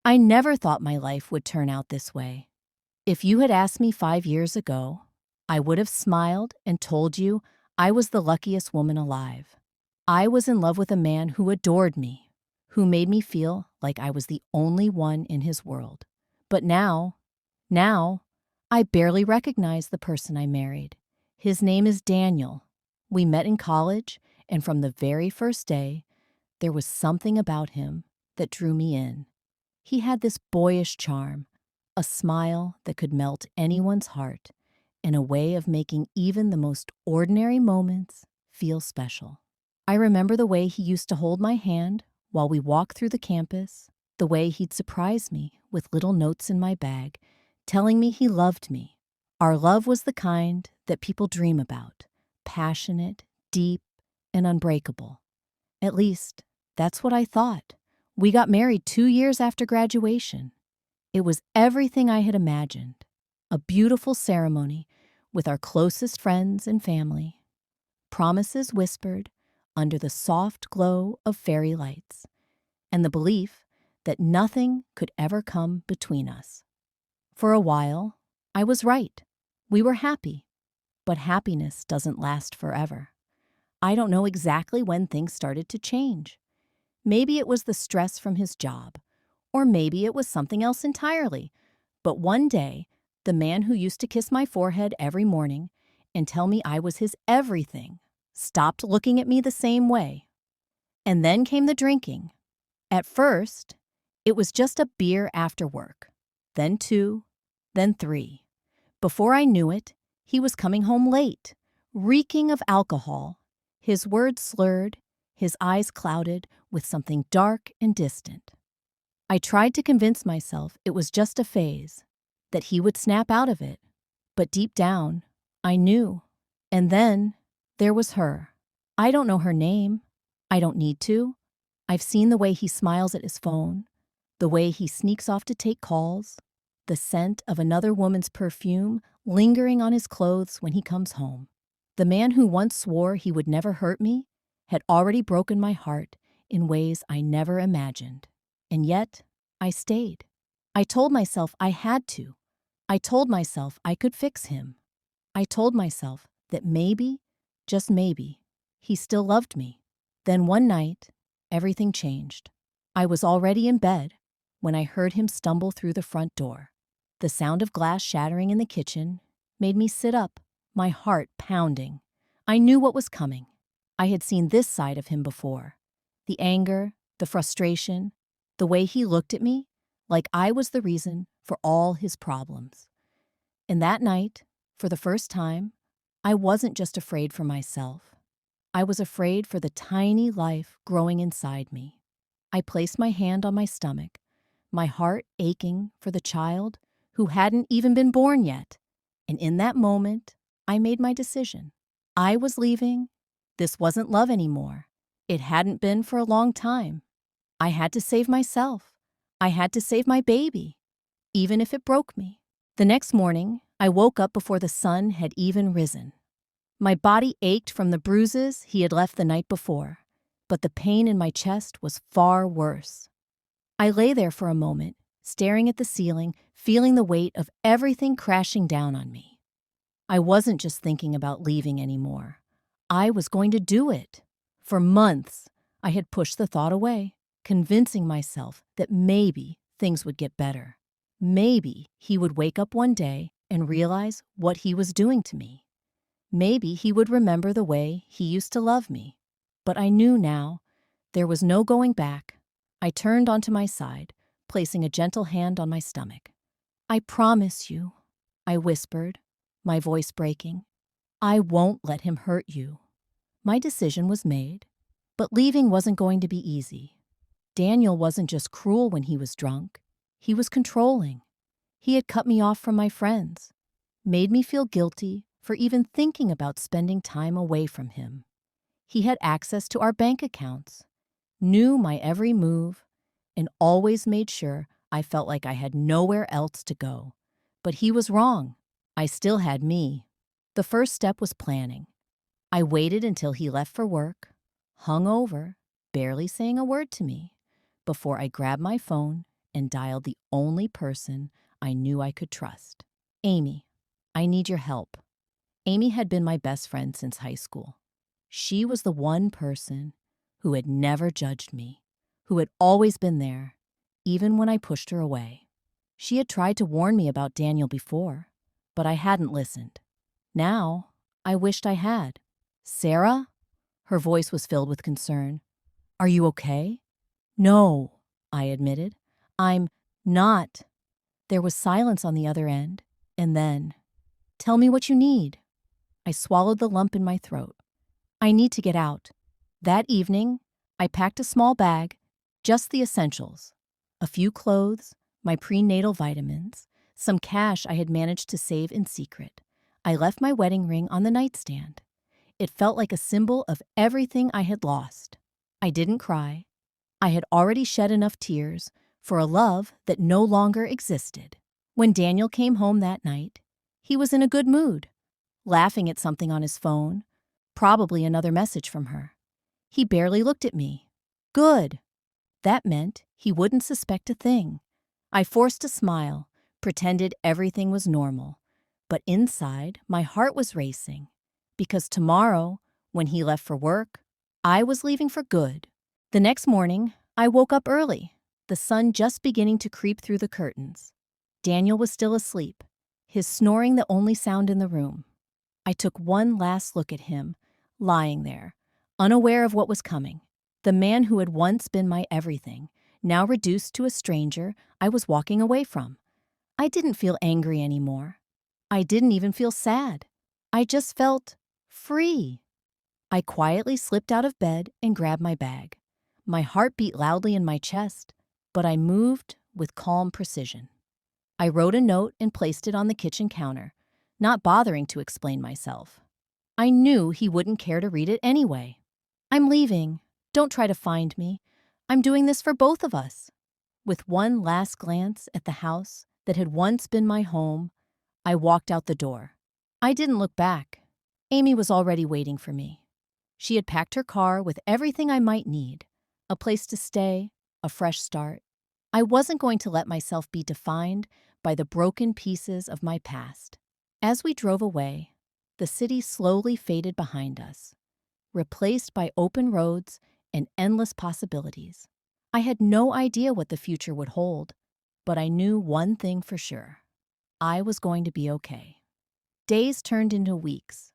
I never thought my life would turn out this way. If you had asked me 5 years ago, I would have smiled and told you I was the luckiest woman alive. I was in love with a man who adored me, who made me feel like I was the only one in his world. But now, I barely recognize the person I married. His name is Daniel. We met in college, and from the very first day, there was something about him that drew me in. He had this boyish charm, a smile that could melt anyone's heart, and a way of making even the most ordinary moments feel special. I remember the way he used to hold my hand while we walked through the campus, the way he'd surprise me with little notes in my bag, telling me he loved me. Our love was the kind that people dream about, passionate, deep, and unbreakable. At least, that's what I thought. We got married 2 years after graduation. It was everything I had imagined. A beautiful ceremony with our closest friends and family. Promises whispered under the soft glow of fairy lights, and the belief that nothing could ever come between us. For a while, I was right. We were happy, but happiness doesn't last forever. I don't know exactly when things started to change. Maybe it was the stress from his job, or maybe it was something else entirely. But one day, the man who used to kiss my forehead every morning and tell me I was his everything stopped looking at me the same way. And then came the drinking. At first, it was just a beer after work, then 2, then 3. Before I knew it, he was coming home late, reeking of alcohol, his words slurred, his eyes clouded with something dark and distant. I tried to convince myself it was just a phase, that he would snap out of it. But deep down, I knew. And then there was her. I don't know her name. I don't need to. I've seen the way he smiles at his phone, the way he sneaks off to take calls, the scent of another woman's perfume lingering on his clothes when he comes home. The man who once swore he would never hurt me had already broken my heart in ways I never imagined. And yet, I stayed. I told myself I had to. I told myself I could fix him. I told myself that maybe, just maybe, he still loved me. Then one night, everything changed. I was already in bed when I heard him stumble through the front door. The sound of glass shattering in the kitchen made me sit up, my heart pounding. I knew what was coming. I had seen this side of him before. The anger, the frustration, the way he looked at me like I was the reason for all his problems. And that night, for the first time, I wasn't just afraid for myself. I was afraid for the tiny life growing inside me. I placed my hand on my stomach, my heart aching for the child who hadn't even been born yet. And in that moment, I made my decision. I was leaving. This wasn't love anymore. It hadn't been for a long time. I had to save myself. I had to save my baby, even if it broke me. The next morning, I woke up before the sun had even risen. My body ached from the bruises he had left the night before, but the pain in my chest was far worse. I lay there for a moment, staring at the ceiling, feeling the weight of everything crashing down on me. I wasn't just thinking about leaving anymore. I was going to do it. For months, I had pushed the thought away, convincing myself that maybe things would get better. Maybe he would wake up one day and realize what he was doing to me. Maybe he would remember the way he used to love me. But I knew now there was no going back. I turned onto my side, placing a gentle hand on my stomach. "I promise you," I whispered, my voice breaking, "I won't let him hurt you." My decision was made, but leaving wasn't going to be easy. Daniel wasn't just cruel when he was drunk. He was controlling. He had cut me off from my friends, made me feel guilty for even thinking about spending time away from him. He had access to our bank accounts, knew my every move, and always made sure I felt like I had nowhere else to go. But he was wrong. I still had me. The first step was planning. I waited until he left for work, hung over, barely saying a word to me, before I grabbed my phone and dialed the only person I knew I could trust. Amy, I need your help. Amy had been my best friend since high school. She was the one person who had never judged me, who had always been there, even when I pushed her away. She had tried to warn me about Daniel before, but I hadn't listened. Now, I wished I had. Sarah? Her voice was filled with concern. Are you okay? No, I admitted. I'm not. There was silence on the other end, and then, tell me what you need. I swallowed the lump in my throat. I need to get out. That evening, I packed a small bag, just the essentials. A few clothes, my prenatal vitamins, some cash I had managed to save in secret. I left my wedding ring on the nightstand. It felt like a symbol of everything I had lost. I didn't cry. I had already shed enough tears for a love that no longer existed. When Daniel came home that night, he was in a good mood, laughing at something on his phone, probably another message from her. He barely looked at me. Good. That meant he wouldn't suspect a thing. I forced a smile, pretended everything was normal. But inside, my heart was racing. Because tomorrow, when he left for work, I was leaving for good. The next morning, I woke up early, the sun just beginning to creep through the curtains. Daniel was still asleep, his snoring the only sound in the room. I took one last look at him, lying there, unaware of what was coming. The man who had once been my everything, now reduced to a stranger I was walking away from. I didn't feel angry anymore. I didn't even feel sad. I just felt free. I quietly slipped out of bed and grabbed my bag. My heart beat loudly in my chest, but I moved with calm precision. I wrote a note and placed it on the kitchen counter, not bothering to explain myself. I knew he wouldn't care to read it anyway. I'm leaving. Don't try to find me. I'm doing this for both of us. With one last glance at the house that had once been my home, I walked out the door. I didn't look back. Amy was already waiting for me. She had packed her car with everything I might need, a place to stay, a fresh start. I wasn't going to let myself be defined by the broken pieces of my past. As we drove away, the city slowly faded behind us, replaced by open roads and endless possibilities. I had no idea what the future would hold, but I knew one thing for sure. I was going to be okay. Days turned into weeks.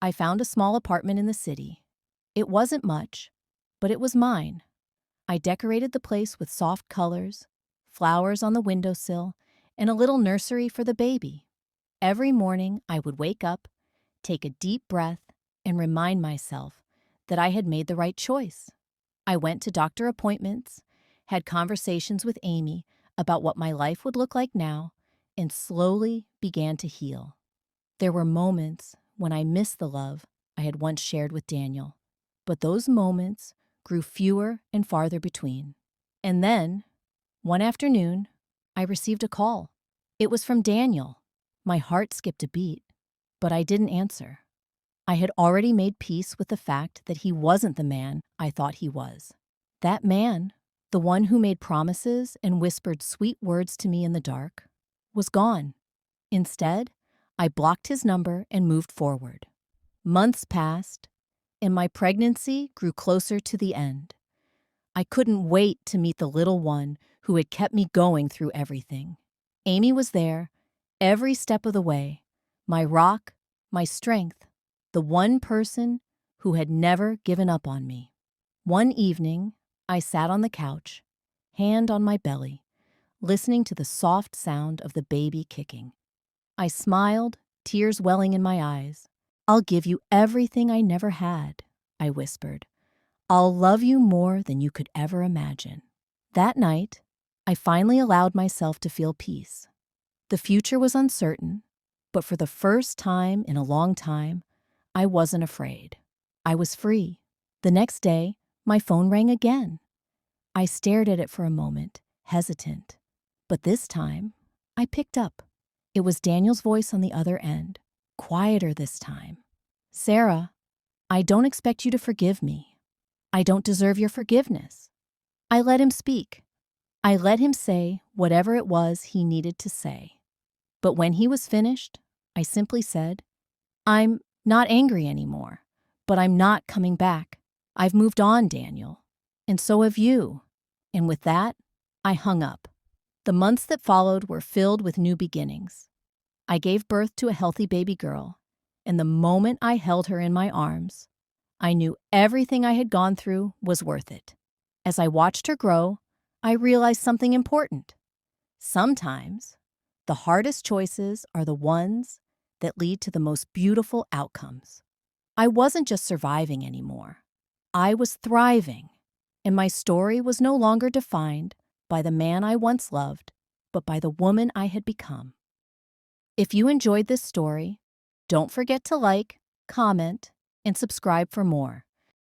I found a small apartment in the city. It wasn't much, but it was mine. I decorated the place with soft colors, flowers on the windowsill, and a little nursery for the baby. Every morning, I would wake up, take a deep breath, and remind myself that I had made the right choice. I went to doctor appointments, had conversations with Amy about what my life would look like now, and slowly began to heal. There were moments when I missed the love I had once shared with Daniel, but those moments grew fewer and farther between. And then, one afternoon, I received a call. It was from Daniel. My heart skipped a beat, but I didn't answer. I had already made peace with the fact that he wasn't the man I thought he was. That man, the one who made promises and whispered sweet words to me in the dark, was gone. Instead, I blocked his number and moved forward. Months passed, and my pregnancy grew closer to the end. I couldn't wait to meet the little one who had kept me going through everything. Amy was there, every step of the way, my rock, my strength, the one person who had never given up on me. One evening, I sat on the couch, hand on my belly, listening to the soft sound of the baby kicking. I smiled, tears welling in my eyes. I'll give you everything I never had, I whispered. I'll love you more than you could ever imagine. That night, I finally allowed myself to feel peace. The future was uncertain, but for the first time in a long time, I wasn't afraid. I was free. The next day, my phone rang again. I stared at it for a moment, hesitant. But this time, I picked up. It was Daniel's voice on the other end, quieter this time. Sarah, I don't expect you to forgive me. I don't deserve your forgiveness. I let him speak. I let him say whatever it was he needed to say. But when he was finished, I simply said, "I'm not angry anymore, but I'm not coming back. I've moved on, Daniel. And so have you." And with that, I hung up. The months that followed were filled with new beginnings. I gave birth to a healthy baby girl, and the moment I held her in my arms, I knew everything I had gone through was worth it. As I watched her grow, I realized something important. Sometimes, the hardest choices are the ones that lead to the most beautiful outcomes. I wasn't just surviving anymore. I was thriving, and my story was no longer defined by the man I once loved, but by the woman I had become. If you enjoyed this story, don't forget to like, comment, and subscribe for more.